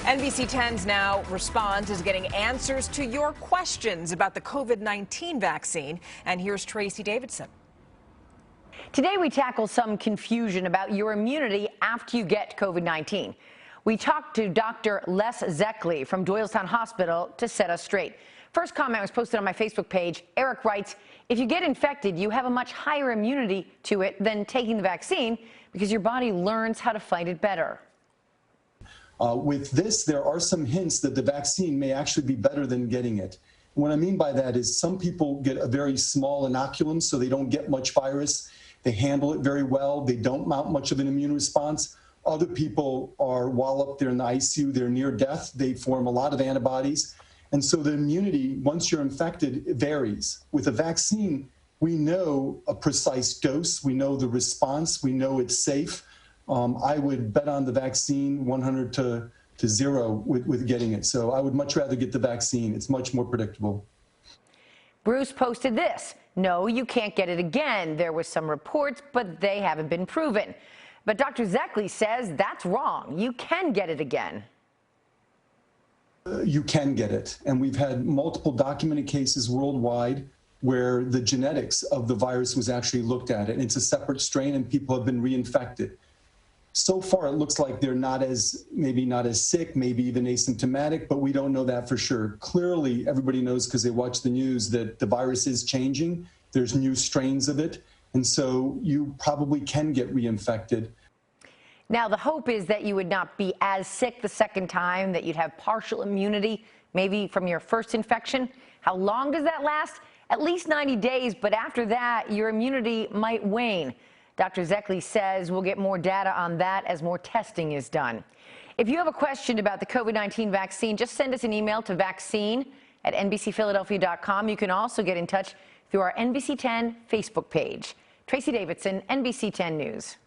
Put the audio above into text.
NBC10's Now Responds is getting answers to your questions about the COVID-19 vaccine. And here's Tracy Davidson. Today we tackle some confusion about your immunity after you get COVID-19. We talked to Dr. Les Zeckley from Doylestown Hospital to set us straight. First comment was posted on my Facebook page. Eric writes, if you get infected, you have a much higher immunity to it than taking the vaccine because your body learns how to fight it better. With this, there are some hints that the vaccine may actually be better than getting it. What I mean by that is some people get a very small inoculum, so they don't get much virus. They handle it very well. They don't mount much of an immune response. Other people are, while up there in the ICU, they're near death. They form a lot of antibodies. And so the immunity, once you're infected, it varies. With a vaccine, we know a precise dose. We know the response. We know it's safe. I would bet on the vaccine 100 to 0 with getting it. So I would much rather get the vaccine. It's much more predictable. Bruce posted this. No, you can't get it again. There were some reports, but they haven't been proven. But Dr. Zeckley says that's wrong. You can get it again. You can get it. And we've had multiple documented cases worldwide where the genetics of the virus was actually looked at. And it's a separate strain and people have been reinfected. So far, it looks like they're maybe not as sick, maybe even asymptomatic, but we don't know that for sure. Clearly, everybody knows because they watch the news that the virus is changing. There's new strains of it. And so you probably can get reinfected. Now, the hope is that you would not be as sick the second time, that you'd have partial immunity, maybe from your first infection. How long does that last? At least 90 days, but after that, your immunity might wane. Dr. Zeckley says we'll get more data on that as more testing is done. If you have a question about the COVID-19 vaccine, just send us an email to vaccine@nbcphiladelphia.com. You can also get in touch through our NBC10 Facebook page. Tracy Davidson, NBC10 News.